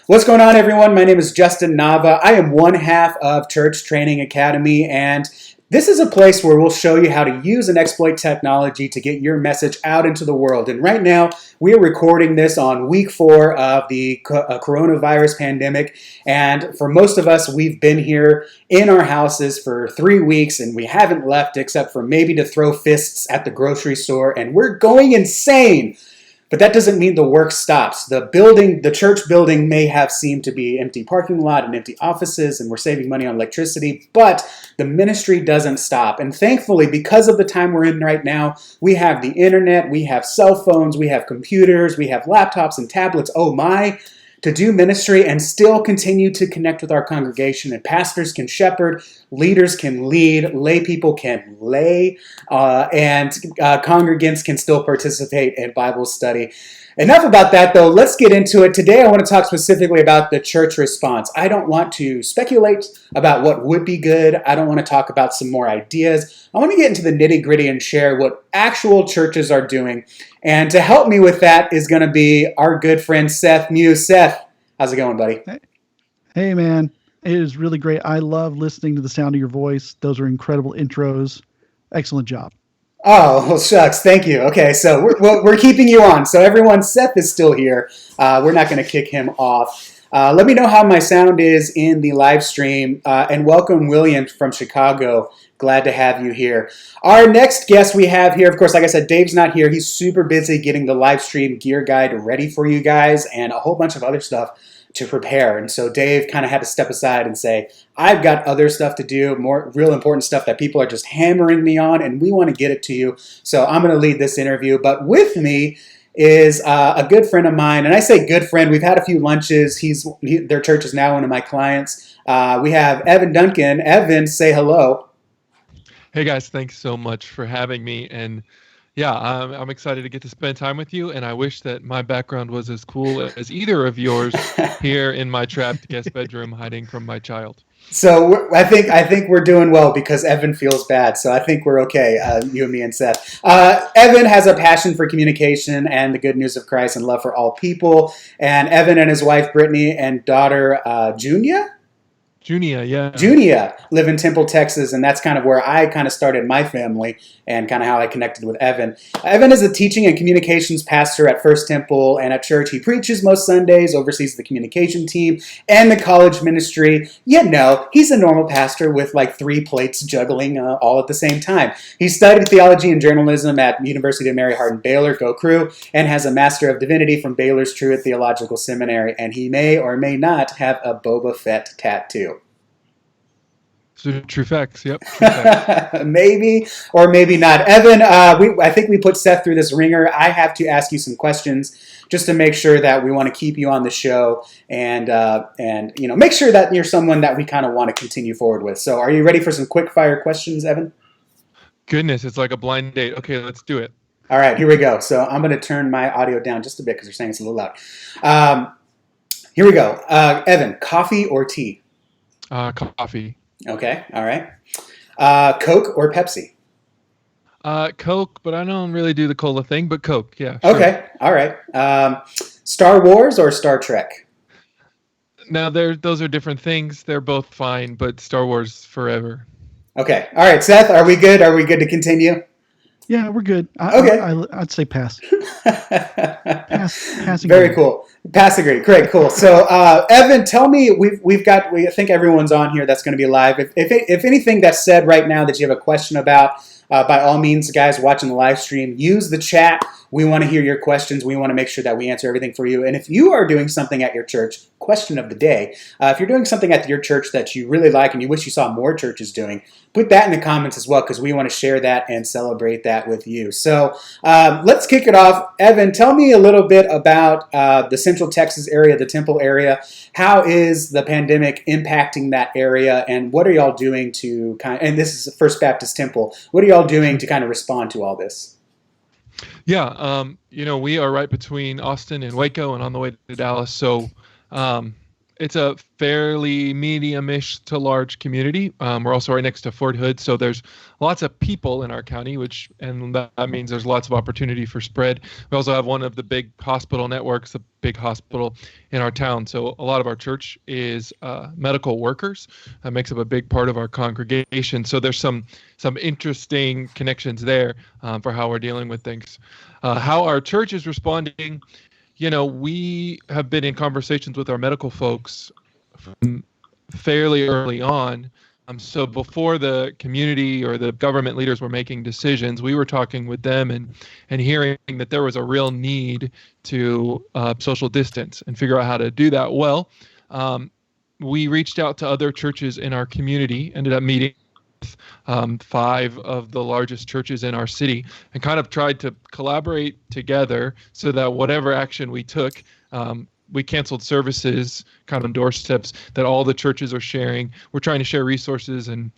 What's going on, everyone? My name is Justin Nava. I am one half of Church Training Academy, and this is a place where we'll show you how to use and exploit technology to get your message out into the world. And right now, we are recording this on week 4 of the coronavirus pandemic. And for most of us, we've been here in our houses for 3 weeks, and we haven't left except for maybe to throw fists at the grocery store, and we're going insane. But that doesn't mean the work stops. The church building may have seemed to be empty parking lot and empty offices, and we're saving money on electricity, but the ministry doesn't stop. And thankfully, because of the time we're in right now, we have the internet, we have cell phones, we have computers, we have laptops and tablets, oh my, to do ministry and still continue to connect with our congregation. And pastors can shepherd, leaders can lead, lay people can lay, and congregants can still participate in Bible study. Enough about that, though. Let's get into it. Today, I want to talk specifically about the church response. I don't want to speculate about what would be good. I don't want to talk about some more ideas. I want to get into the nitty-gritty and share what actual churches are doing. And to help me with that is going to be our good friend Seth Muse. Seth, how's it going, buddy? Hey, man. It is really great. I love listening to the sound of your voice. Those are incredible intros. Excellent job. Oh, well, shucks. Thank you. Okay, so we're keeping you on. So everyone, Seth is still here. We're not going to kick him off. Let me know how my sound is in the live stream. And welcome, William from Chicago. Glad to have you here. Our next guest we have here, of course, like I said, Dave's not here. He's super busy getting the live stream gear guide ready for you guys and a whole bunch of other stuff to prepare. And so Dave kind of had to step aside and say, I've got other stuff to do, more real important stuff that people are just hammering me on, and we want to get it to you. So I'm going to lead this interview. But with me is a good friend of mine. And I say good friend. We've had a few lunches. Their church is now one of my clients. We have Evan Duncan. Evan, say hello. Hey guys, thanks so much for having me. And yeah, I'm excited to get to spend time with you. And I wish that my background was as cool as either of yours here in my trapped guest bedroom hiding from my child. So I think we're doing well because Evan feels bad. So I think we're okay, you and me and Seth. Evan has a passion for communication and the good news of Christ and love for all people. And Evan and his wife, Brittany, and daughter, Junia? Junia live in Temple, Texas, and that's kind of where I kind of started my family and kind of how I connected with Evan. Evan is a teaching and communications pastor at First Temple and at church. He preaches most Sundays, oversees the communication team and the college ministry. He's a normal pastor with like 3 plates juggling all at the same time. He studied theology and journalism at University of Mary Hardin Baylor, go Crew, and has a Master of Divinity from Baylor's Truett Theological Seminary, and he may or may not have a Boba Fett tattoo. So true facts. Yep. True facts. Maybe or maybe not. Evan, I think we put Seth through this ringer. I have to ask you some questions just to make sure that we want to keep you on the show and make sure that you're someone that we kind of want to continue forward with. So are you ready for some quick fire questions, Evan? Goodness, it's like a blind date. Okay, let's do it. All right, here we go. So I'm going to turn my audio down just a bit because you're saying it's a little loud. Here we go. Evan, coffee or tea? Coffee. Okay, all right. Coke or Pepsi? Coke, but I don't really do the cola thing, but Coke, yeah. Sure. Okay, all right. Star Wars or Star Trek? Now, those are different things. They're both fine, but Star Wars forever. Okay, all right. Seth, are we good? Are we good to continue? Yeah, we're good. Okay. I'd say pass. Passing. Very cool. Passing grade. Great, cool. So, Evan, tell me, I think everyone's on here that's going to be live. If anything that's said right now that you have a question about, by all means, guys watching the live stream, use the chat. We want to hear your questions. We want to make sure that we answer everything for you. And if you are doing something at your church, question of the day, if you're doing something at your church that you really like and you wish you saw more churches doing, put that in the comments as well because we want to share that and celebrate that with you. So let's kick it off. Evan, tell me a little bit about the Central Texas area, the Temple area. How is the pandemic impacting that area, and what are y'all doing to and this is First Baptist Temple, what are y'all doing to kind of respond to all this? Yeah, we are right between Austin and Waco and on the way to Dallas. So It's a fairly medium-ish to large community. We're also right next to Fort Hood, so there's lots of people in our county, and that means there's lots of opportunity for spread. We also have one of the big hospital networks, a big hospital in our town. So a lot of our church is medical workers. That makes up a big part of our congregation. So there's some interesting connections there for how we're dealing with things. How our church is responding. We have been in conversations with our medical folks from fairly early on. So before the community or the government leaders were making decisions, we were talking with them and hearing that there was a real need to social distance and figure out how to do that well. We reached out to other churches in our community, ended up meeting 5 of the largest churches in our city, and kind of tried to collaborate together so that whatever action we took, we canceled services kind of on doorsteps that all the churches are sharing. We're trying to share resources and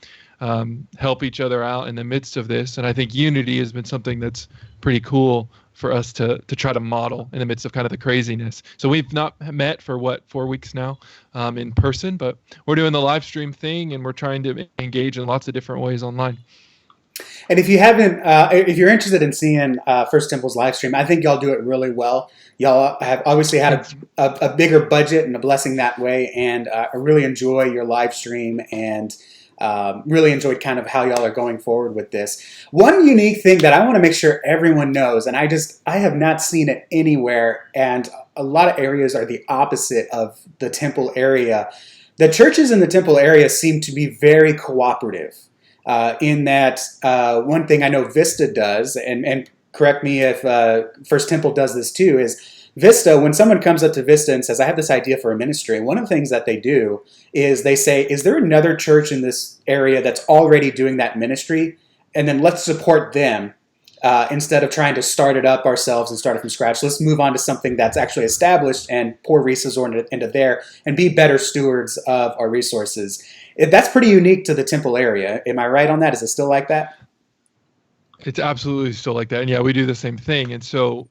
help each other out in the midst of this. And I think unity has been something that's pretty cool for us to try to model in the midst of kind of the craziness. So we've not met for 4 weeks now in person, but we're doing the live stream thing and we're trying to engage in lots of different ways online. And if you haven't, if you're interested in seeing First Temple's live stream, I think y'all do it really well. Y'all have obviously had a bigger budget and a blessing that way, and I really enjoy your live stream and really enjoyed kind of how y'all are going forward with this. One unique thing that I want to make sure everyone knows, and I have not seen it anywhere, and a lot of areas are the opposite of the Temple area. The churches in the Temple area seem to be very cooperative. In that one thing I know Vista does, and correct me if First Temple does this too, is Vista, when someone comes up to Vista and says, I have this idea for a ministry, one of the things that they do is they say, is there another church in this area that's already doing that ministry? And then let's support them instead of trying to start it up ourselves and start it from scratch. Let's move on to something that's actually established and pour resources into there and be better stewards of our resources. That's pretty unique to the Temple area. Am I right on that? Is it still like that? It's absolutely still like that. And yeah, we do the same thing. And so,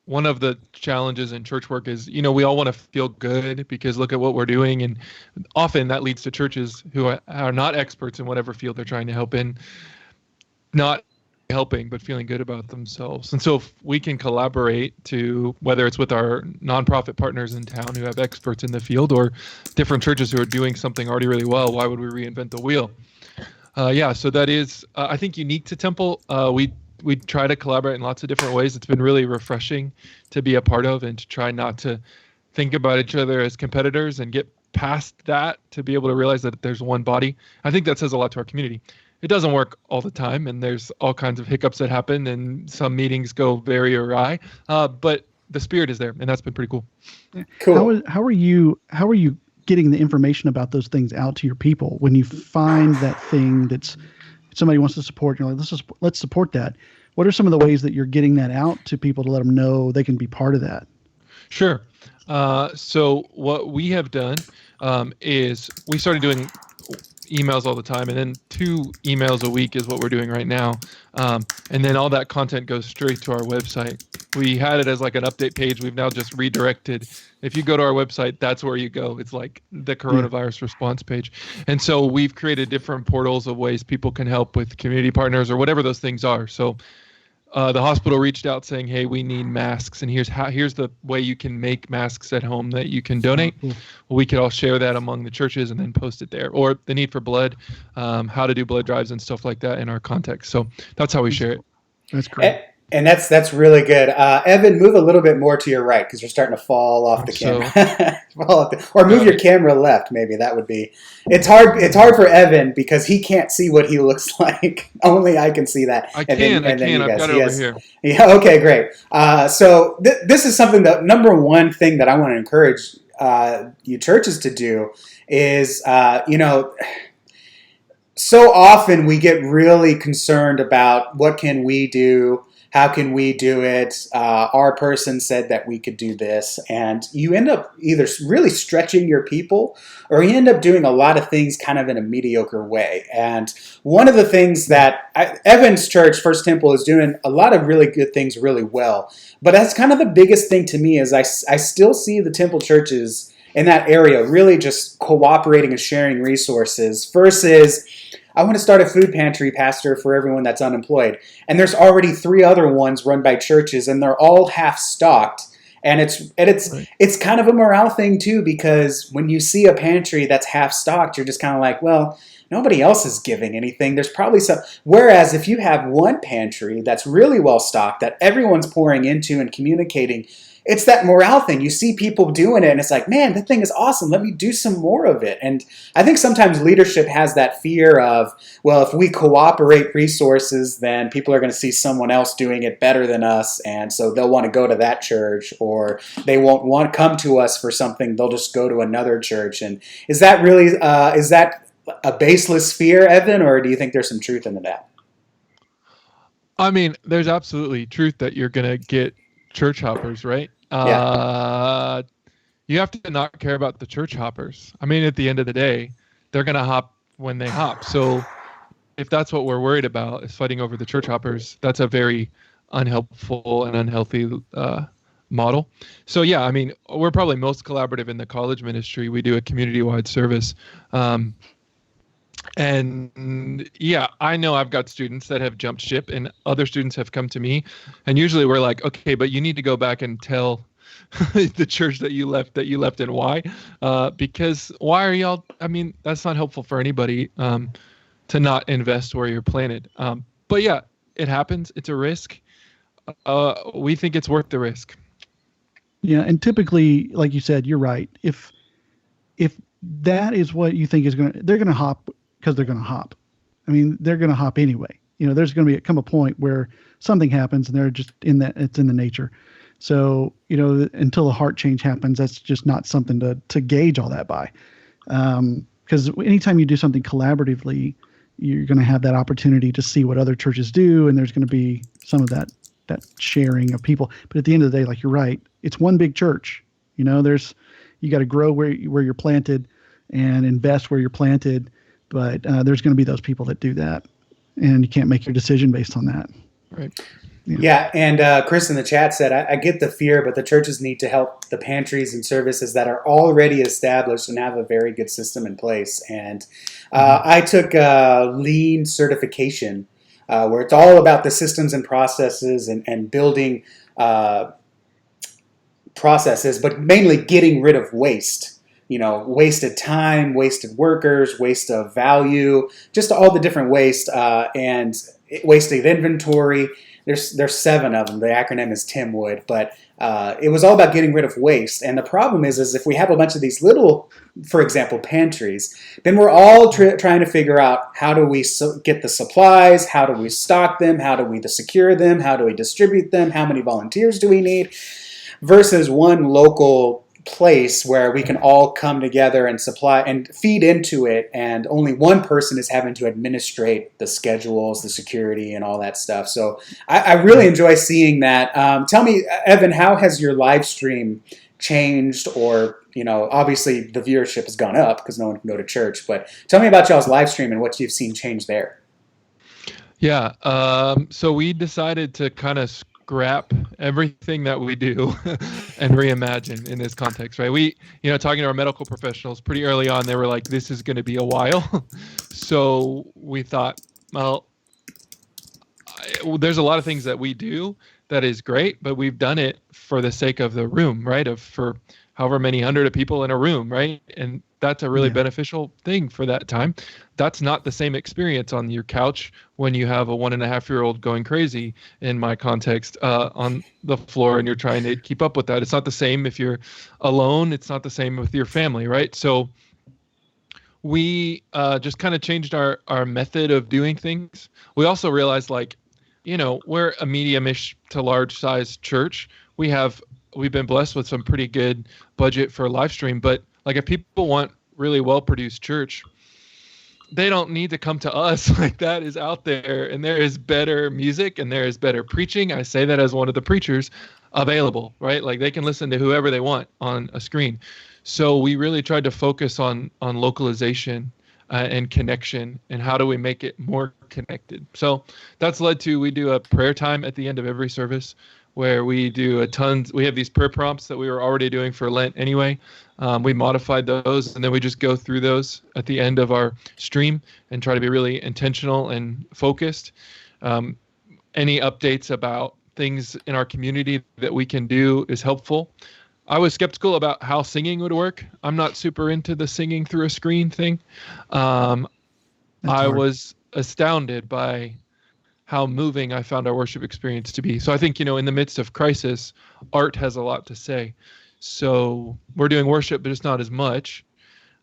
one of the challenges in church work is, we all want to feel good because look at what we're doing. And often that leads to churches who are not experts in whatever field they're trying to help in, not helping, but feeling good about themselves. And so if we can collaborate to, whether it's with our nonprofit partners in town who have experts in the field or different churches who are doing something already really well, why would we reinvent the wheel? So that is, I think, unique to Temple. We try to collaborate in lots of different ways. It's been really refreshing to be a part of and to try not to think about each other as competitors and get past that to be able to realize that there's one body. I think that says a lot to our community. It doesn't work all the time, and there's all kinds of hiccups that happen, and some meetings go very awry. But the spirit is there, and that's been pretty cool. Cool. How are you getting the information about those things out to your people when you find that thing that's somebody wants to support? You're like, let's support that. What are some of the ways that you're getting that out to people to let them know they can be part of that? Sure. So what we have done is we started doing emails all the time, and then 2 emails a week is what we're doing right now. And then all that content goes straight to our website. We had it as like an update page. We've now just redirected. If you go to our website, that's where you go. It's like the coronavirus response page. And so we've created different portals of ways people can help with community partners or whatever those things are. So the hospital reached out saying, hey, we need masks, and here's the way you can make masks at home that you can donate. Well, we could all share that among the churches and then post it there. Or the need for blood, how to do blood drives and stuff like that in our context. So that's how we share it. That's great. And that's really good. Evan, move a little bit more to your right because you're starting to fall off the camera. Or move your camera left. Maybe that would be. It's hard for Evan because he can't see what he looks like. Only I can see that. I can. I've got it over here. Yeah. Okay. Great. So this is something that number one thing that I want to encourage you churches to do is so often we get really concerned about what can we do. How can we do it? Our person said that we could do this. And you end up either really stretching your people or you end up doing a lot of things kind of in a mediocre way. And one of the things that Evan's church, First Temple, is doing a lot of really good things really well. But that's kind of the biggest thing to me is I still see the Temple churches in that area, really just cooperating and sharing resources versus I want to start a food pantry, pastor, for everyone that's unemployed. And there's already 3 other ones run by churches, and they're all half stocked. And Right. it's kind of a morale thing too, because when you see a pantry that's half stocked, you're just kind of like, well, nobody else is giving anything. There's probably some. Whereas if you have one pantry that's really well stocked, that everyone's pouring into and communicating, it's that morale thing. You see people doing it, and it's like, man, that thing is awesome. Let me do some more of it. And I think sometimes leadership has that fear of, well, if we cooperate resources, then people are going to see someone else doing it better than us, and so they'll want to go to that church, or they won't want to come to us for something. They'll just go to another church. And is that really is that a baseless fear, Evan, or do you think there's some truth into that? I mean, there's absolutely truth that you're going to get church hoppers, right? Yeah. You have to not care about the church hoppers. I mean, at the end of the day, they're going to hop when they hop. So if that's what we're worried about is fighting over the church hoppers, that's a very unhelpful and unhealthy model. So yeah, I mean, we're probably most collaborative in the college ministry. We do a community-wide service. And yeah, I know I've got students that have jumped ship and other students have come to me. And usually we're like, okay, but you need to go back and tell the church that you left and why. Because why are y'all, I mean, that's not helpful for anybody to not invest where you're planted. But yeah, it happens. It's a risk. We think it's worth the risk. Yeah, and typically, like you said, you're right. If that is what you think is going to, they're going to hop because they're going to hop. I mean, they're going to hop anyway. There's going to come a point where something happens and they're just in that, it's in the nature. So, until the heart change happens, that's just not something to gauge all that by. Because anytime you do something collaboratively, you're going to have that opportunity to see what other churches do, and there's going to be some of that sharing of people. But at the end of the day, like you're right, it's one big church. You got to grow where you're planted and invest where you're planted. But there's going to be those people that do that, and you can't make your decision based on that. Right. Yeah, and Chris in the chat said, I get the fear, but the churches need to help the pantries and services that are already established and have a very good system in place. And I took Lean certification, where it's all about the systems and processes and building processes, but mainly getting rid of waste. Wasted time, wasted workers, waste of value, just all the different waste and wasted inventory. There's 7 of them. The acronym is TIMWOOD, but it was all about getting rid of waste. And the problem is if we have a bunch of these little, for example, pantries, then we're all trying to figure out how do we get the supplies, how do we stock them, how do we secure them, how do we distribute them, how many volunteers do we need, versus one local place where we can all come together and supply and feed into it, and only one person is having to administrate the schedules, the security, and all that stuff. So I really enjoy seeing that. Tell me, Evan, how has your live stream changed? Or obviously the viewership has gone up because no one can go to church, but tell me about y'all's live stream and what you've seen change there. Yeah. So we decided to kind of scrap everything that we do and reimagine in this context, right? We, talking to our medical professionals pretty early on, they were like, this is going to be a while. So we thought, well, there's a lot of things that we do that is great, but we've done it for the sake of the room, right? For however many hundred of people in a room, right? And that's a really beneficial thing for that time. That's not the same experience on your couch when you have a 1.5-year-old going crazy, in my context, on the floor, and you're trying to keep up with that. It's not the same if you're alone. It's not the same with your family, right? So we just kind of changed our method of doing things. We also realized, we're a medium-ish to large-sized church. We've been blessed with some pretty good budget for live stream, but if people want really well-produced church, they don't need to come to us. That is out there, and there is better music and there is better preaching. I say that as one of the preachers available, right? They can listen to whoever they want on a screen. So we really tried to focus on localization and connection, and how do we make it more connected. So that's led to, we do a prayer time at the end of every service. where we do we have these prayer prompts that we were already doing for Lent anyway. We modified those, and then we just go through those at the end of our stream and try to be really intentional and focused. Any updates about things in our community that we can do is helpful. I was skeptical about how singing would work. I'm not super into the singing through a screen thing. I was astounded by how moving I found our worship experience to be. So I think, in the midst of crisis, art has a lot to say. So we're doing worship, but it's not as much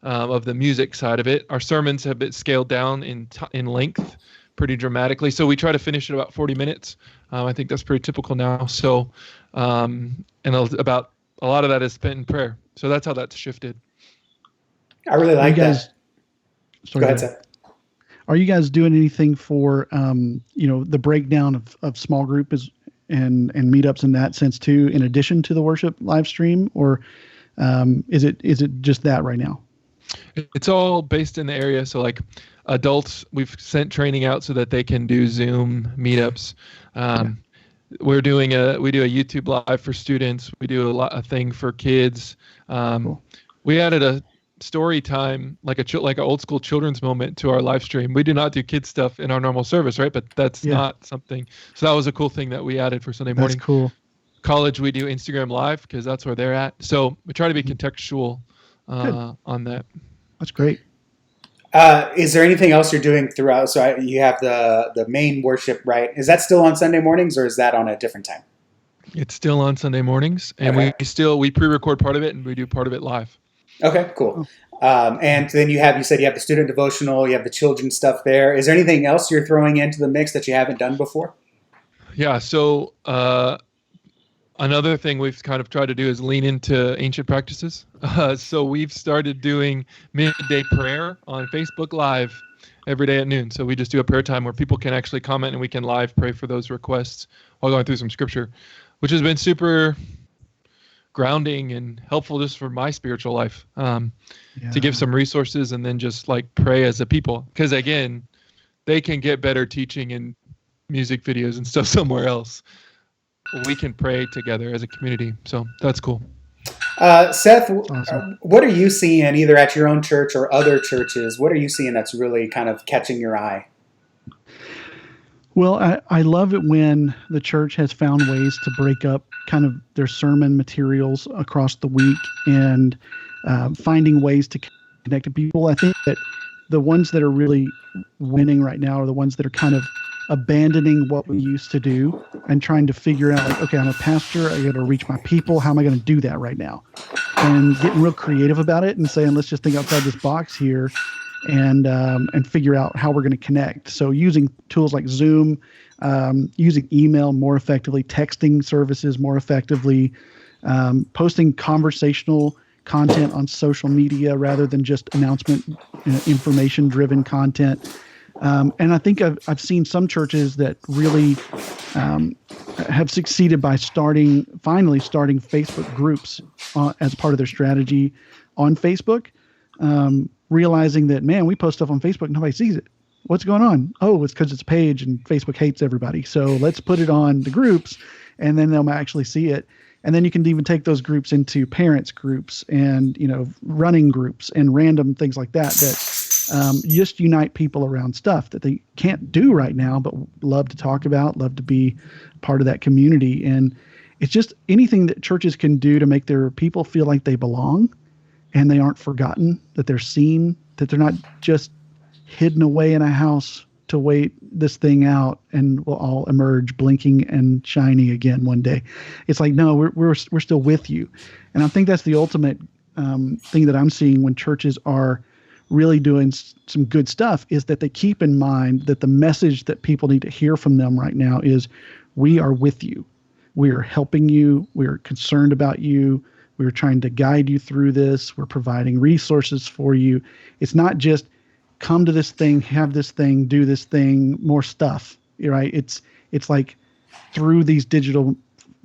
of the music side of it. Our sermons have been scaled down in length pretty dramatically. So we try to finish at about 40 minutes. I think that's pretty typical now. So, and about a lot of that is spent in prayer. So that's how that's shifted. I really like that. Sorry, go ahead, Seth. Are you guys doing anything for, the breakdown of small group and meetups in that sense too, in addition to the worship live stream, or is it just that right now? It's all based in the area. So like adults, we've sent training out so that they can do Zoom meetups. We do a YouTube live for students. We do a thing for kids. Cool. We added a story time, like an old school children's moment to our live stream. We do not do kid stuff in our normal service, right? But that's not something. So that was a cool thing that we added for Sunday morning. That's cool. College, we do Instagram Live because that's where they're at. So we try to be contextual on that. That's great. Is there anything else you're doing throughout? So you have the main worship, right? Is that still on Sunday mornings, or is that on a different time? It's still on Sunday mornings, and we pre-record part of it, and we do part of it live. Okay, cool. And then you said you have the student devotional, you have the children's stuff there. Is there anything else you're throwing into the mix that you haven't done before? Yeah. So another thing we've kind of tried to do is lean into ancient practices. So we've started doing midday prayer on Facebook Live every day at noon. So we just do a prayer time where people can actually comment and we can live pray for those requests while going through some scripture, which has been super grounding and helpful just for my spiritual life, to give some resources and then just like pray as a people. Because again, they can get better teaching and music videos and stuff somewhere else. We can pray together as a community. So that's cool. Seth, awesome. What are you seeing either at your own church or other churches? What are you seeing that's really kind of catching your eye? Well, I love it when the church has found ways to break up kind of their sermon materials across the week and finding ways to connect to people. I think that the ones that are really winning right now are the ones that are kind of abandoning what we used to do and trying to figure out, like, okay, I'm a pastor, I got to reach my people. How am I going to do that right now? And getting real creative about it and saying, let's just think outside this box here and figure out how we're going to connect. So using tools like Zoom, using email more effectively, texting services more effectively, posting conversational content on social media rather than just announcement, information-driven content. And I think I've seen some churches that really have succeeded by finally starting Facebook groups as part of their strategy on Facebook, realizing that, man, we post stuff on Facebook, nobody sees it. What's going on? Oh, it's because it's a page and Facebook hates everybody. So let's put it on the groups and then they'll actually see it. And then you can even take those groups into parents groups and, running groups and random things like that just unite people around stuff that they can't do right now, but love to talk about, love to be part of that community. And it's just anything that churches can do to make their people feel like they belong and they aren't forgotten, that they're seen, that they're not just hidden away in a house to wait this thing out and we'll all emerge blinking and shiny again one day. It's like, no, we're still with you. And I think that's the ultimate thing that I'm seeing when churches are really doing some good stuff, is that they keep in mind that the message that people need to hear from them right now is, we are with you. We are helping you. We are concerned about you. We're trying to guide you through this. We're providing resources for you. It's not just come to this thing, have this thing, do this thing, more stuff, right? It's like through these digital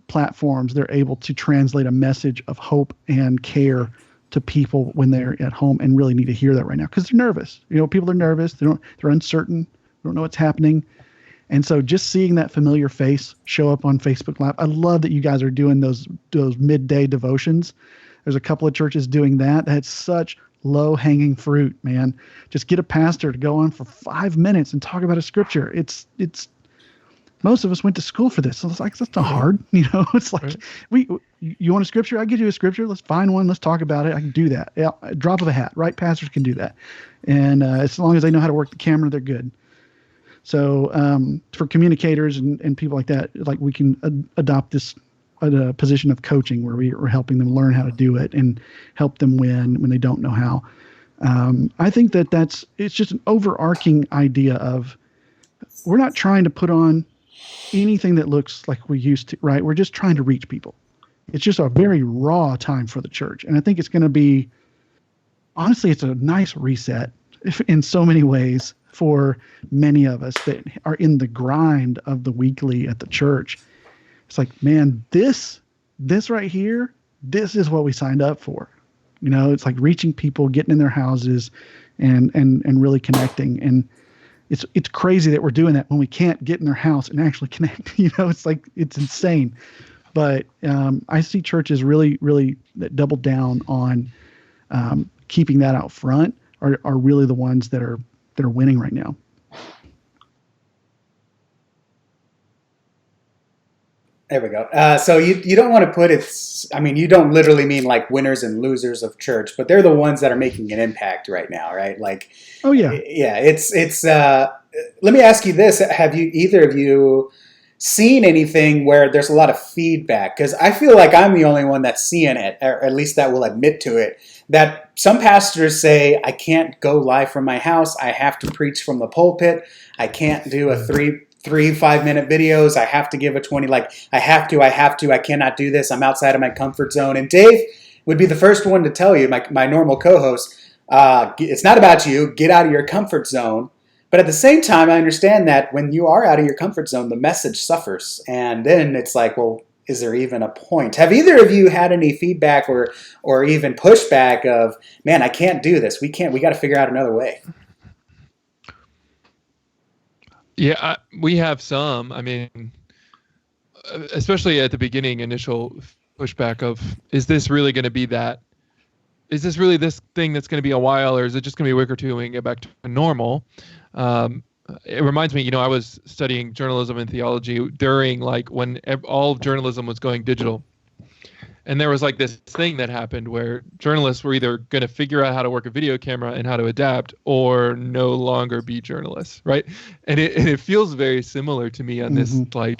platforms, they're able to translate a message of hope and care to people when they're at home and really need to hear that right now because they're nervous. People are nervous. They're uncertain. They don't know what's happening. And so just seeing that familiar face show up on Facebook Live, I love that you guys are doing those midday devotions. There's a couple of churches doing that. That's such low hanging fruit, man. Just get a pastor to go on for 5 minutes and talk about a scripture. It's most of us went to school for this. So it's like, that's not hard. It's like, you want a scripture? I give you a scripture. Let's find one. Let's talk about it. I can do that. Yeah, a drop of a hat, right? Pastors can do that. And as long as they know how to work the camera, they're good. So for communicators and people like that, like we can adopt this position of coaching where we're helping them learn how to do it and help them when they don't know how. I think it's just an overarching idea of, we're not trying to put on anything that looks like we used to, right? We're just trying to reach people. It's just a very raw time for the church. And I think it's going to be, honestly, it's a nice reset in so many ways for many of us that are in the grind of the weekly at the church. It's like, man, this right here, this is what we signed up for. It's like reaching people, getting in their houses and really connecting. And it's crazy that we're doing that when we can't get in their house and actually connect. It's like, it's insane. But I see churches really, really that double down on keeping that out front are really the ones that are winning right now. There we go. So you don't want to put it, you don't literally mean like winners and losers of church, but they're the ones that are making an impact right now, right? Like, oh yeah. Yeah, it's let me ask you this. Have either of you seen anything where there's a lot of feedback? Because I feel like I'm the only one that's seeing it, or at least that will admit to it, that some pastors say, I can't go live from my house. I have to preach from the pulpit. I can't do a 5-minute videos. I have to give a 20, like I have to, I cannot do this. I'm outside of my comfort zone. And Dave would be the first one to tell you, my normal co-host, it's not about you. Get out of your comfort zone. But at the same time, I understand that when you are out of your comfort zone, the message suffers. And then it's like, well, is there even a point? Have either of you had any feedback or even pushback of, man, I can't do this. We got to figure out another way. Yeah, we have some. Especially at the beginning, initial pushback of, is this really going to be that? Is this really this thing that's going to be a while, or is it just going to be a week or two and we can get back to normal? It reminds me, I was studying journalism and theology during when all journalism was going digital. And there was this thing that happened where journalists were either going to figure out how to work a video camera and how to adapt, or no longer be journalists, right? And it feels very similar to me on this, we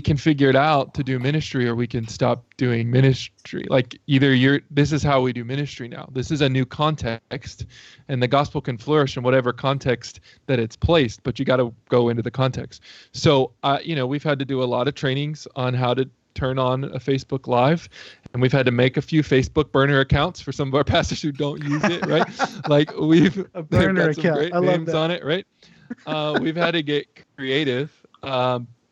can figure it out to do ministry, or we can stop doing ministry. This is how we do ministry now. This is a new context, and the gospel can flourish in whatever context that it's placed, but you got to go into the context. So, we've had to do a lot of trainings on how to turn on a Facebook Live, and we've had to make a few Facebook burner accounts for some of our pastors who don't use it, right? We've a burner got some account. great I love names that. on it, right? We've had to get creative.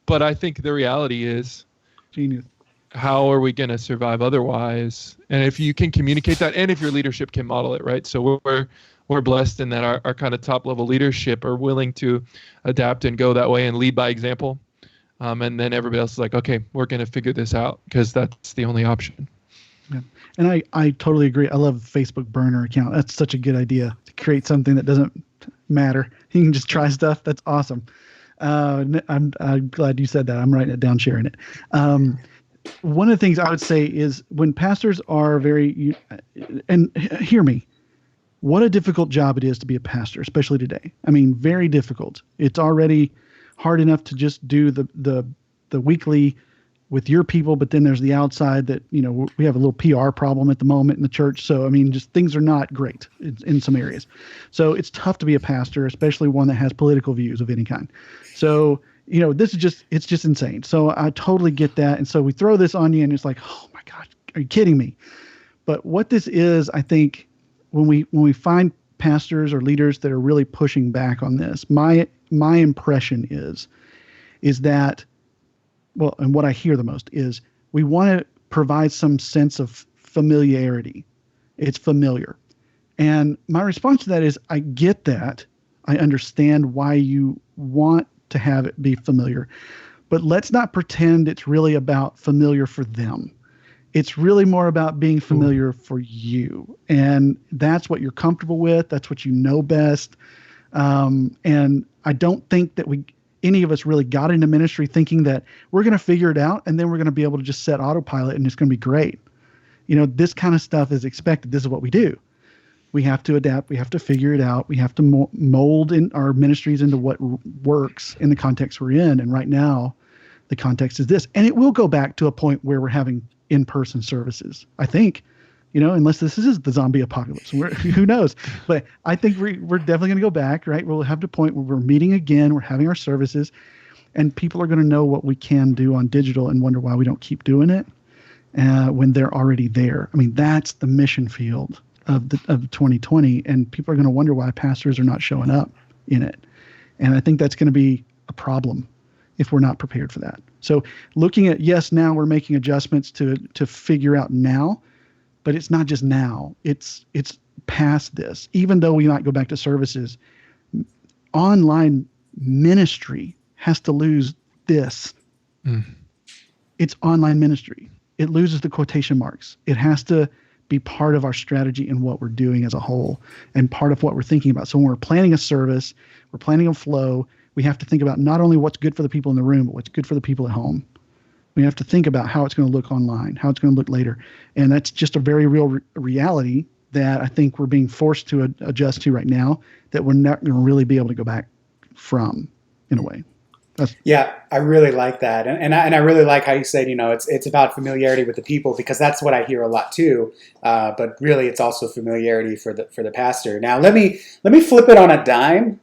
But I think the reality is, genius. How are we going to survive otherwise? And if you can communicate that, and if your leadership can model it, right? So we're blessed in that our kind of top level leadership are willing to adapt and go that way and lead by example. And then everybody else is like, okay, we're going to figure this out because that's the only option. Yeah. And I totally agree. I love Facebook burner account. That's such a good idea to create something that doesn't matter. You can just try stuff. That's awesome. I'm glad you said that. I'm writing it down, sharing it. One of the things I would say is when pastors are and hear me, what a difficult job it is to be a pastor, especially today. Very difficult. It's already hard enough to just do the weekly with your people, but then there's the outside that, we have a little PR problem at the moment in the church. So, just things are not great in some areas. So it's tough to be a pastor, especially one that has political views of any kind. So, it's just insane. So I totally get that. And so we throw this on you and it's like, oh my God, are you kidding me? But what this is, I think when we find pastors or leaders that are really pushing back on this, my impression is that, well, and what I hear the most is we want to provide some sense of familiarity. It's familiar. And my response to that is, I get that, I understand why you want to have it be familiar. But let's not pretend it's really about familiar for them. It's really more about being familiar for you. And that's what you're comfortable with. That's what you know best. And I don't think that any of us really got into ministry thinking that we're going to figure it out and then we're going to be able to just set autopilot and it's going to be great. This kind of stuff is expected. This is what we do. We have to adapt. We have to figure it out. We have to mold in our ministries into what works in the context we're in. And right now, the context is this. And it will go back to a point where we're having in-person services, I think, unless this is the zombie apocalypse. Who knows? But I think we're definitely going to go back, right? We'll have the point where we're meeting again. We're having our services. And people are going to know what we can do on digital and wonder why we don't keep doing it when they're already there. I mean, that's the mission field of 2020, and people are going to wonder why pastors are not showing up in it. And I think that's going to be a problem if we're not prepared for that. So looking at, yes, now we're making adjustments to figure out now, but it's not just now. It's past this. Even though we might go back to services, online ministry has to lose this. It's online ministry. It loses the quotation marks. It has to be part of our strategy and what we're doing as a whole and part of what we're thinking about. So when we're planning a service, we're planning a flow, we have to think about not only what's good for the people in the room, but what's good for the people at home. We have to think about how it's going to look online, how it's going to look later. And that's just a very real reality that I think we're being forced to adjust to right now that we're not going to really be able to go back from, in a way. Yeah, I really like that, and I really like how you said, it's about familiarity with the people, because that's what I hear a lot too. But really, it's also familiarity for the pastor. Now, let me flip it on a dime,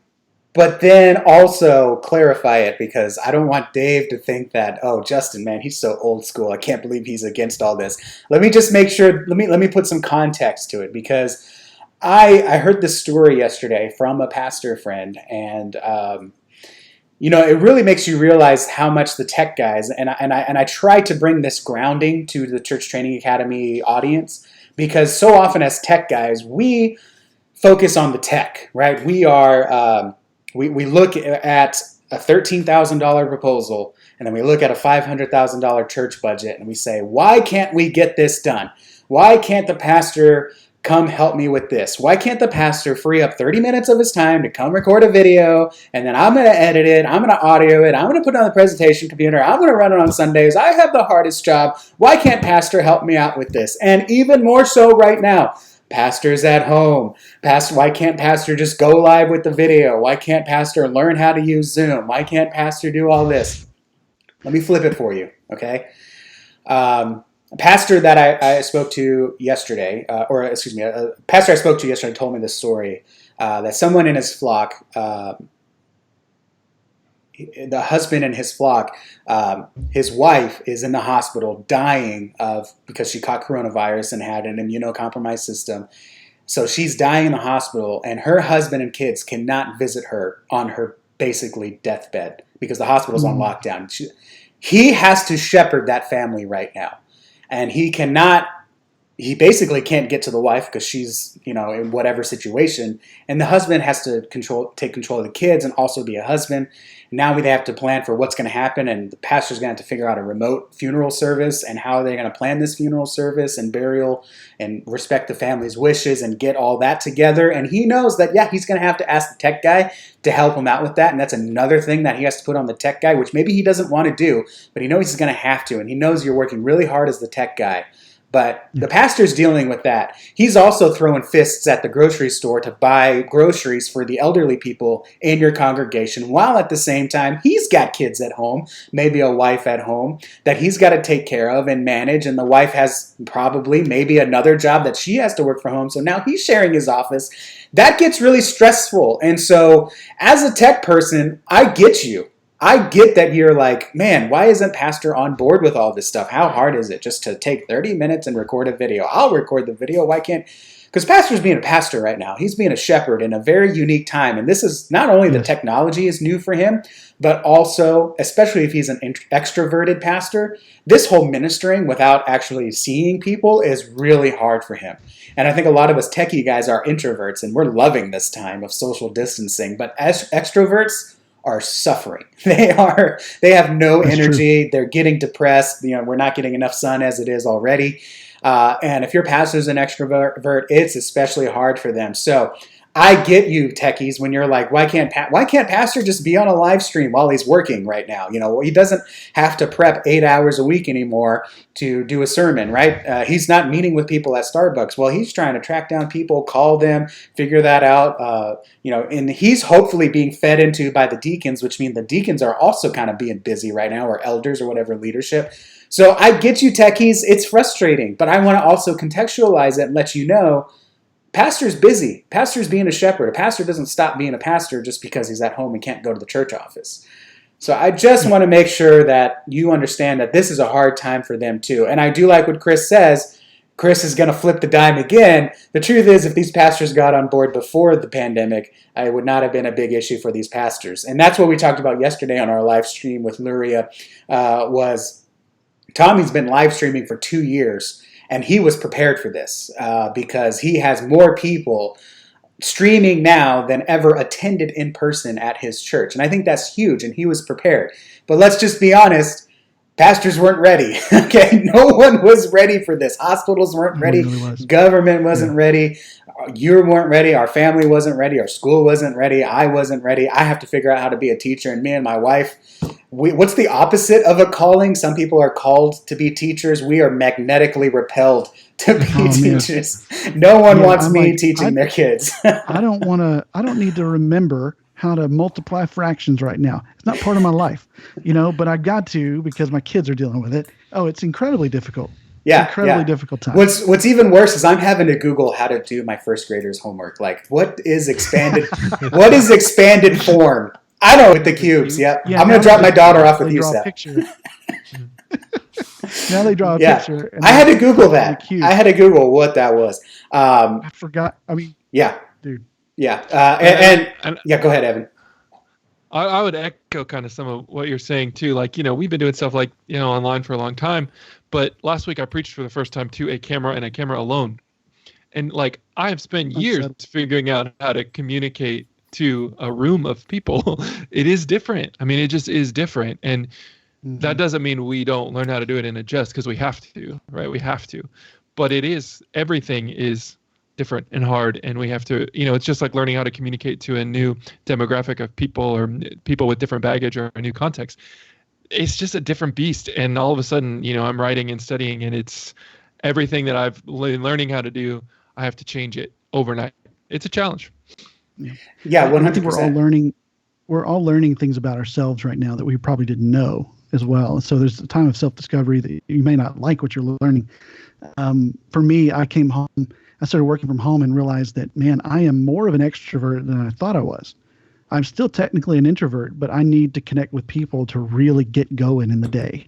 but then also clarify it, because I don't want Dave to think that, oh, Justin, man, he's so old school. I can't believe he's against all this. Let me just make sure. Let me put some context to it, because I heard this story yesterday from a pastor friend, and it really makes you realize how much the tech guys, and I try to bring this grounding to the Church Training Academy audience, because so often as tech guys, we focus on the tech, right? We are, we look at a $13,000 proposal, and then we look at a $500,000 church budget, and we say, why can't we get this done? Why can't the pastor come help me with this? Why can't the pastor free up 30 minutes of his time to come record a video, and then I'm going to edit it, I'm going to audio it, I'm going to put it on the presentation computer, I'm going to run it on Sundays, I have the hardest job, why can't pastor help me out with this? And even more so right now, pastors at home. Why can't pastor just go live with the video? Why can't pastor learn how to use Zoom? Why can't pastor do all this? Let me flip it for you, okay? A pastor that I spoke to yesterday, a pastor I spoke to yesterday told me this story, that someone in his flock, the husband in his flock, his wife is in the hospital dying because she caught coronavirus and had an immunocompromised system. So she's dying in the hospital, and her husband and kids cannot visit her on her basically deathbed because the hospital's on lockdown. He has to shepherd that family right now. And he basically can't get to the wife because she's, in whatever situation. And the husband has to take control of the kids and also be a husband. Now we have to plan for what's going to happen. And the pastor's going to have to figure out a remote funeral service and how they're going to plan this funeral service and burial and respect the family's wishes and get all that together. And he knows that, he's going to have to ask the tech guy to help him out with that. And that's another thing that he has to put on the tech guy, which maybe he doesn't want to do, but he knows he's going to have to. And he knows you're working really hard as the tech guy. But the pastor's dealing with that. He's also throwing fists at the grocery store to buy groceries for the elderly people in your congregation, while at the same time, he's got kids at home, maybe a wife at home, that he's got to take care of and manage. And the wife has probably maybe another job that she has to work from home. So now he's sharing his office. That gets really stressful. And so as a tech person, I get you. I get that you're like, man, why isn't Pastor on board with all this stuff? How hard is it just to take 30 minutes and record a video? I'll record the video. Why can't? Because Pastor's being a pastor right now. He's being a shepherd in a very unique time. And this is not only the technology is new for him, but also, especially if he's an extroverted pastor, this whole ministering without actually seeing people is really hard for him. And I think a lot of us techie guys are introverts, and we're loving this time of social distancing. But as extroverts are suffering. They have no That's energy. true. They're getting depressed. We're not getting enough sun as it is already. And if your pastor's an extrovert, it's especially hard for them. So I get you techies when you're like, why can't pastor just be on a live stream while he's working right now? He doesn't have to prep 8 hours a week anymore to do a sermon, right? He's not meeting with people at Starbucks. Well, he's trying to track down people, call them, figure that out. And he's hopefully being fed into by the deacons, which means the deacons are also kind of being busy right now, or elders or whatever leadership. So I get you techies. It's frustrating, but I want to also contextualize it and let you know pastor's busy. Pastor's being a shepherd. A pastor doesn't stop being a pastor just because he's at home and can't go to the church office. So I just want to make sure that you understand that this is a hard time for them too. And I do like what Chris says. Chris is going to flip the dime again. The truth is, if these pastors got on board before the pandemic, it would not have been a big issue for these pastors. And that's what we talked about yesterday on our live stream with Luria, was Tommy's been live streaming for 2 years. And he was prepared for this because he has more people streaming now than ever attended in person at his church. And I think that's huge, and he was prepared. But let's just be honest, pastors weren't ready. Okay, no one was ready for this. Hospitals weren't ready. Really Government wasn't ready. You weren't ready. Our family wasn't ready. Our school wasn't ready. I wasn't ready. I have to figure out how to be a teacher. And me and my wife, what's the opposite of a calling? Some people are called to be teachers. We are magnetically repelled to be teachers. No one wants me teaching their kids. I don't need to remember how to multiply fractions right now. It's not part of my life, but I got to because my kids are dealing with it. Oh, it's incredibly difficult. Yeah, incredibly difficult time. What's even worse is I'm having to Google how to do my first graders' homework. Like, what is expanded form? I know with the cubes. Yep. I'm going to drop my daughter off with you, Seth. Now they draw a picture. And I had to Google that. I had to Google what that was. I forgot. Dude. Yeah. And go ahead, Evan. I would echo kind of some of what you're saying too. Like, we've been doing stuff like, online for a long time, but last week I preached for the first time to a camera and a camera alone. And like, I have spent years figuring out how to communicate to a room of people. It is different. I mean, it just is different. And that doesn't mean we don't learn how to do it and adjust, because we have to, right? We have to. But everything is different and hard, and we have to, it's just like learning how to communicate to a new demographic of people, or people with different baggage or a new context. It's just a different beast. And all of a sudden, I'm writing and studying, and it's everything that I've been learning how to do, I have to change it overnight. It's a challenge. Yeah, 100%. I think we're all learning things about ourselves right now that we probably didn't know as well. So there's a time of self-discovery that you may not like what you're learning. For me, I came home, I started working from home and realized that, man, I am more of an extrovert than I thought I was. I'm still technically an introvert, but I need to connect with people to really get going in the day.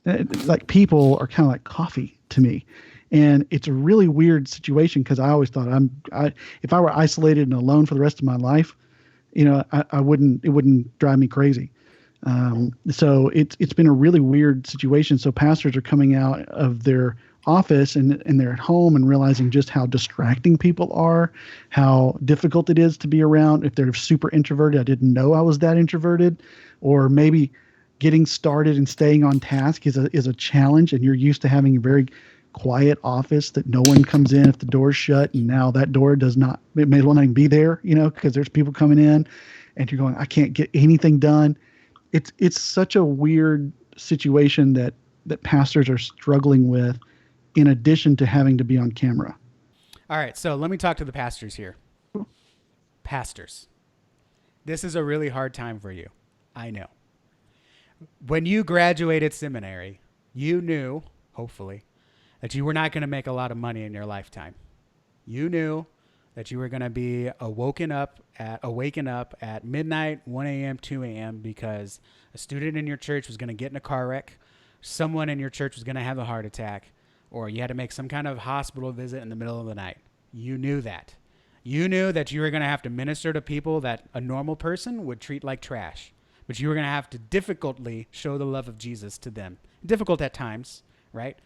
Like, people are kind of like coffee to me. And it's a really weird situation, because I always thought if I were isolated and alone for the rest of my life, it wouldn't drive me crazy. So it's been a really weird situation. So pastors are coming out of their office and they're at home and realizing just how distracting people are, how difficult it is to be around. If they're super introverted, I didn't know I was that introverted, or maybe getting started and staying on task is a challenge, and you're used to having a very quiet office that no one comes in if the door's shut, and now that door it may not even be there, because there's people coming in, and you're going, I can't get anything done. It's such a weird situation that pastors are struggling with, in addition to having to be on camera. All right, so let me talk to the pastors here. Pastors, this is a really hard time for you. I know. When you graduated seminary, you knew, hopefully, that you were not going to make a lot of money in your lifetime. You knew that you were going to be awaken up at midnight, 1 a.m., 2 a.m. because a student in your church was going to get in a car wreck, someone in your church was going to have a heart attack, or you had to make some kind of hospital visit in the middle of the night. You knew that. You knew that you were going to have to minister to people that a normal person would treat like trash, but you were going to have to difficultly show the love of Jesus to them. Difficult at times, right?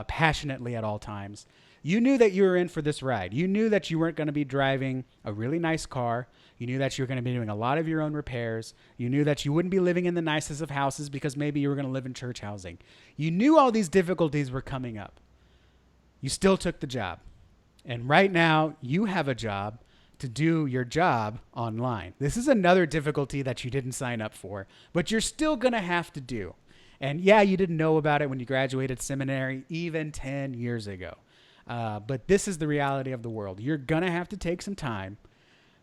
Passionately at all times. You knew that you were in for this ride. You knew that you weren't going to be driving a really nice car. You knew that you were going to be doing a lot of your own repairs. You knew that you wouldn't be living in the nicest of houses because maybe you were going to live in church housing. You knew all these difficulties were coming up. You still took the job. And right now, you have a job to do your job online. This is another difficulty that you didn't sign up for, but you're still going to have to do. And yeah, you didn't know about it when you graduated seminary even 10 years ago. But this is the reality of the world. You're going to have to take some time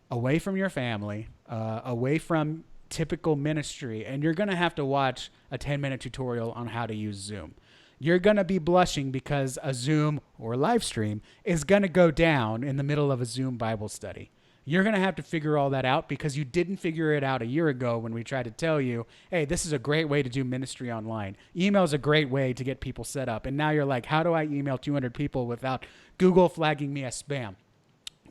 away from your family, away from typical ministry, and you're going to have to watch a 10-minute tutorial on how to use Zoom. You're going to be blushing because a Zoom or live stream is going to go down in the middle of a Zoom Bible study. You're going to have to figure all that out because you didn't figure it out a year ago when we tried to tell you, hey, this is a great way to do ministry online. Email is a great way to get people set up. And now you're like, how do I email 200 people without Google flagging me as spam?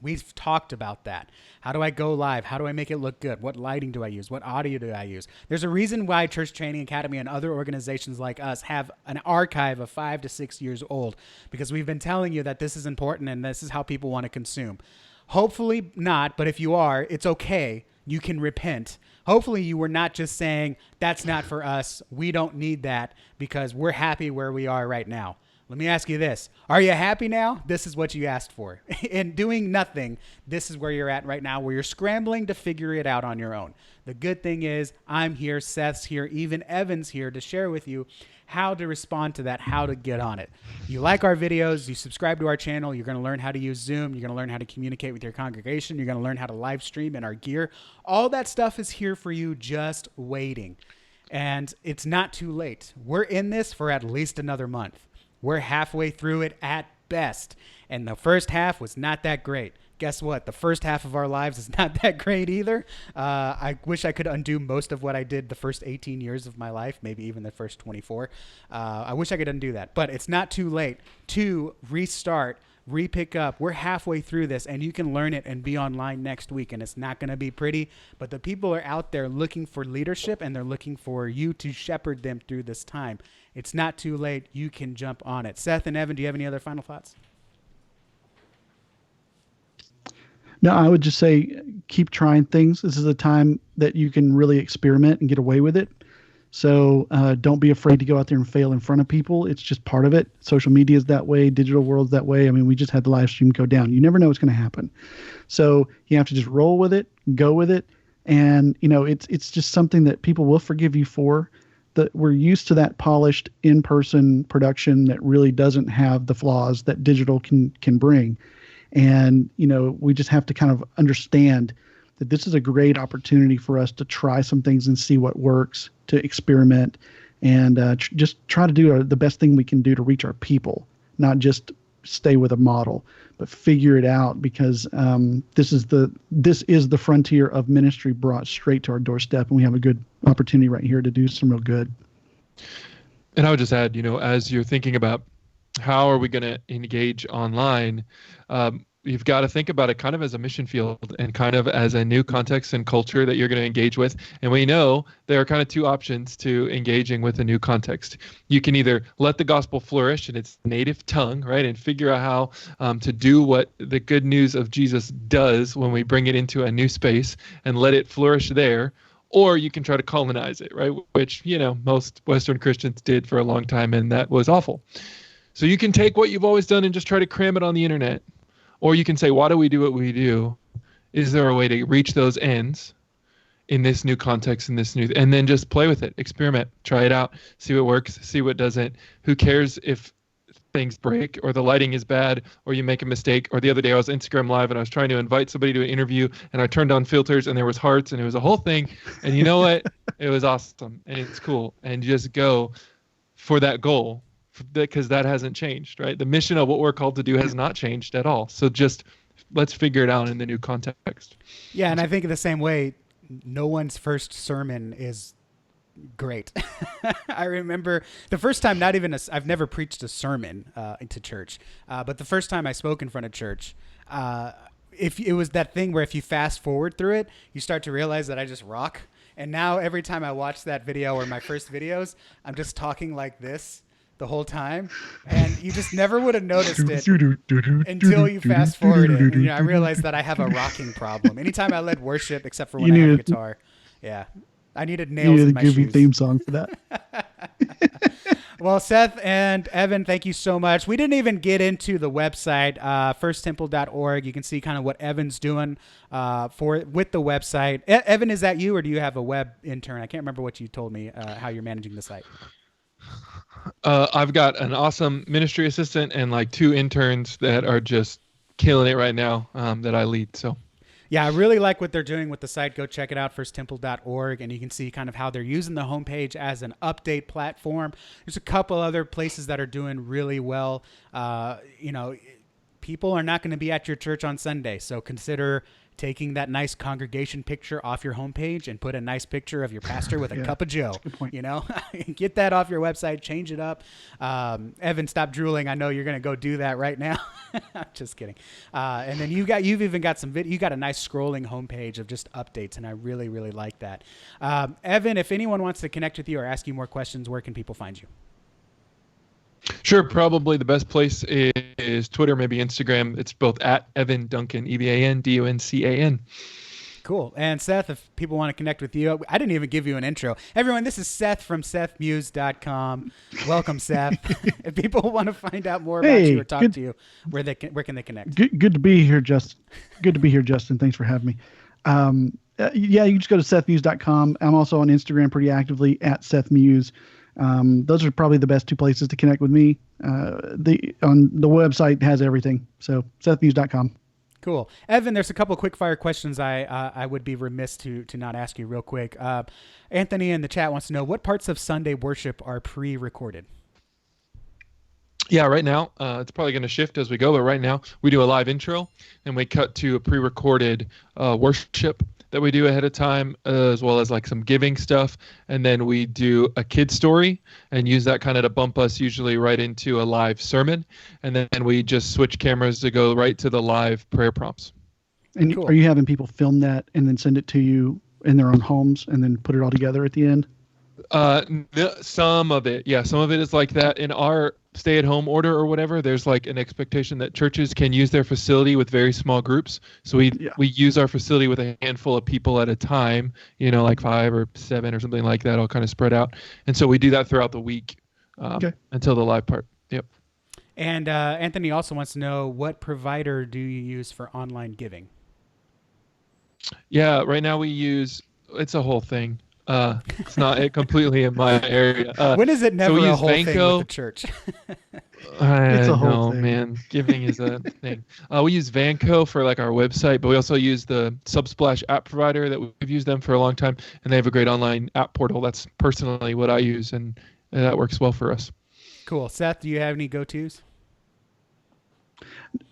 We've talked about that. How do I go live? How do I make it look good? What lighting do I use? What audio do I use? There's a reason why Church Training Academy and other organizations like us have an archive of 5 to 6 years old, because we've been telling you that this is important and this is how people want to consume. Hopefully not, but if you are, it's okay. You can repent. Hopefully you were not just saying, that's not for us. We don't need that because we're happy where we are right now. Let me ask you this. Are you happy now? This is what you asked for. In doing nothing, this is where you're at right now, where you're scrambling to figure it out on your own. The good thing is I'm here, Seth's here, even Evan's here to share with you how to respond to that, how to get on it. You like our videos, you subscribe to our channel, you're going to learn how to use Zoom, you're going to learn how to communicate with your congregation, you're going to learn how to live stream in our gear. All that stuff is here for you, just waiting. And it's not too late. We're in this for at least another month. We're halfway through it at best. And the first half was not that great. Guess what? The first half of our lives is not that great either. I wish I could undo most of what I did the first 18 years of my life, maybe even the first 24. I wish I could undo that. But it's not too late to restart, re-pick up. We're halfway through this, and you can learn it and be online next week. And it's not going to be pretty, but the people are out there looking for leadership, and they're looking for you to shepherd them through this time. It's not too late. You can jump on it. Seth and Evan, do you have any other final thoughts? No, I would just say keep trying things. This is a time that you can really experiment and get away with it. So don't be afraid to go out there and fail in front of people. It's just part of it. Social media is that way. Digital world's that way. I mean, we just had the live stream go down. You never know what's going to happen. So you have to just roll with it, go with it. And, you know, it's just something that people will forgive you for. That we're used to that polished in-person production that really doesn't have the flaws that digital can bring. And, you know, we just have to kind of understand that this is a great opportunity for us to try some things and see what works, to experiment, and just try to do the best thing we can do to reach our people, not just stay with a model, but figure it out, because this is the frontier of ministry brought straight to our doorstep, and we have a good opportunity right here to do some real good. And I would just add, you know, as you're thinking about how are we going to engage online, you've got to think about it kind of as a mission field and kind of as a new context and culture that you're going to engage with. And we know there are kind of two options to engaging with a new context. You can either let the gospel flourish in its native tongue, right, and figure out how to do what the good news of Jesus does when we bring it into a new space and let it flourish there. Or you can try to colonize it, right, which, you know, most Western Christians did for a long time, and that was awful. So you can take what you've always done and just try to cram it on the internet. Or you can say, why do we do what we do? Is there a way to reach those ends in this new context, in this new, and then just play with it, experiment, try it out, see what works, see what doesn't. Who cares if things break or the lighting is bad or you make a mistake? Or the other day I was Instagram Live and I was trying to invite somebody to an interview and I turned on filters and there was hearts and it was a whole thing. And you know what? It was awesome and it's cool. And just go for that goal, because that hasn't changed, right? The mission of what we're called to do has not changed at all. So just let's figure it out in the new context. Yeah, and I think in the same way, no one's first sermon is great. I remember the first time, I've never preached a sermon into church, but the first time I spoke in front of church, if it was that thing where if you fast forward through it, you start to realize that I just rock. And now every time I watch that video or my first videos, I'm just talking like this the whole time, and you just never would have noticed it until you fast forward it. And, I realized that I have a rocking problem. Anytime I led worship, except for when I have a guitar, yeah, I needed nails in my shoes. You need a theme song for that. Well, Seth and Evan, thank you so much. We didn't even get into the website, firsttemple.org. You can see kind of what Evan's doing with the website. Evan, is that you, or do you have a web intern? I can't remember what you told me, how you're managing the site. I've got an awesome ministry assistant and like 2 interns that are just killing it right now that I lead. So. Yeah, I really like what they're doing with the site. Go check it out, firsttemple.org, and you can see kind of how they're using the homepage as an update platform. There's a couple other places that are doing really well. People are not going to be at your church on Sunday, so consider taking that nice congregation picture off your homepage and put a nice picture of your pastor with a cup of Joe. Good point. Get that off your website, change it up. Evan, stop drooling. I know you're going to go do that right now. Just kidding. And then you've even got you got a nice scrolling homepage of just updates, and I really, really like that. Evan, if anyone wants to connect with you or ask you more questions, where can people find you? Sure. Probably the best place is Twitter, maybe Instagram. It's both at Evan Duncan, EvanDuncan. Cool. And Seth, if people want to connect with you, I didn't even give you an intro. Everyone, this is Seth from SethMuse.com. Welcome, Seth. If people want to find out more about you or talk to you, where can they connect? Good to be here, Justin. Thanks for having me. You can just go to SethMuse.com. I'm also on Instagram pretty actively at SethMuse. Those are probably the best 2 places to connect with me. On the website has everything. So SethMuse.com. Cool. Evan, there's a couple of quick fire questions I would be remiss to not ask you real quick. Anthony in the chat wants to know, what parts of Sunday worship are pre-recorded? Yeah, right now, it's probably going to shift as we go, but right now we do a live intro and we cut to a pre-recorded worship that we do ahead of time, as well as like some giving stuff. And then we do a kid story and use that kind of to bump us usually right into a live sermon. And then we just switch cameras to go right to the live prayer prompts. And cool. Are you having people film that and then send it to you in their own homes and then put it all together at the end? Some of it. Yeah. Some of it is like that. In our stay-at-home order or whatever, there's like an expectation that churches can use their facility with very small groups. So we use our facility with a handful of people at a time, like 5 or 7 or something like that, all kind of spread out. And so we do that throughout the week until the live part. Yep. And Anthony also wants to know, what provider do you use for online giving? Yeah, right now it's a whole thing. It's not completely in my area. When is it never a whole thing with the church? It's a whole thing, man. Giving is a thing. We use Vanco for like our website, but we also use the Subsplash app provider that we've used them for a long time, and they have a great online app portal. That's personally what I use, and that works well for us. Cool. Seth, do you have any go-tos?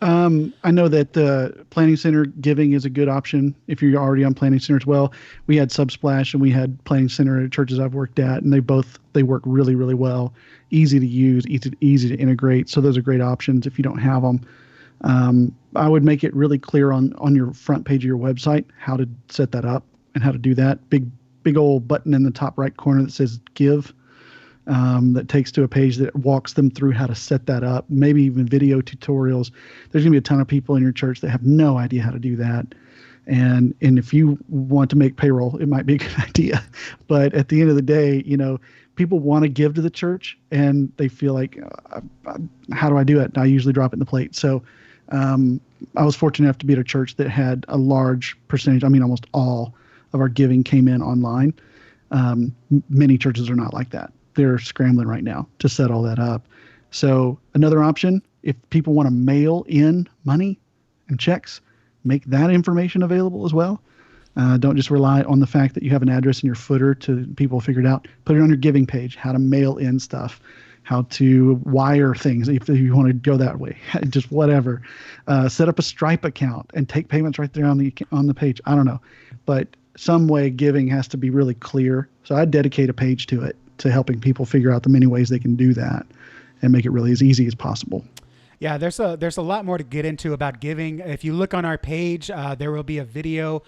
I know that Planning Center giving is a good option if you're already on Planning Center as well. We had Subsplash and we had Planning Center at churches I've worked at, and they work really, really well. Easy to use, easy to integrate. So those are great options if you don't have them. I would make it really clear on your front page of your website how to set that up and how to do that. Big old button in the top right corner that says Give. That takes to a page that walks them through how to set that up, maybe even video tutorials. There's going to be a ton of people in your church that have no idea how to do that. And if you want to make payroll, it might be a good idea. But at the end of the day, people want to give to the church and they feel like, how do I do it? And I usually drop it in the plate. So I was fortunate enough to be at a church that had a large percentage, almost all of our giving came in online. Many churches are not like that. They're scrambling right now to set all that up. So another option, if people want to mail in money and checks, make that information available as well. Don't just rely on the fact that you have an address in your footer to people figure it out. Put it on your giving page, how to mail in stuff, how to wire things if you want to go that way, just whatever. Set up a Stripe account and take payments right there on the page. I don't know, but some way giving has to be really clear. So I dedicate a page to it, to helping people figure out the many ways they can do that and make it really as easy as possible. Yeah, there's a lot more to get into about giving. If you look on our page, there will be a video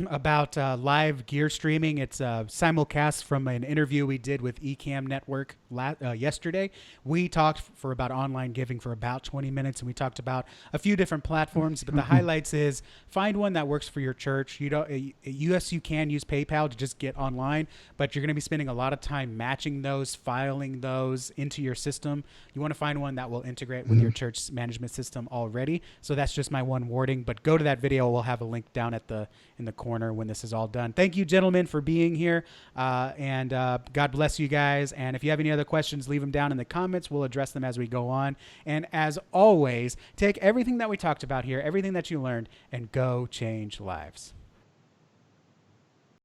about live gear streaming. It's simulcast from an interview we did with Ecamm Network yesterday. We talked for about online giving for about 20 minutes, and we talked about a few different platforms. But the highlights is find one that works for your church. You don't, yes, you can use PayPal to just get online, but you're going to be spending a lot of time matching those, filing those into your system. You want to find one that will integrate with your church management system already. So that's just my one warning. But go to that video. We'll have a link down in the corner when this is all done. Thank you, gentlemen, for being here, and God bless you guys. And if you have any other questions, leave them down in the comments. We'll address them as we go on. And as always, take everything that we talked about here, everything that you learned, and go change lives.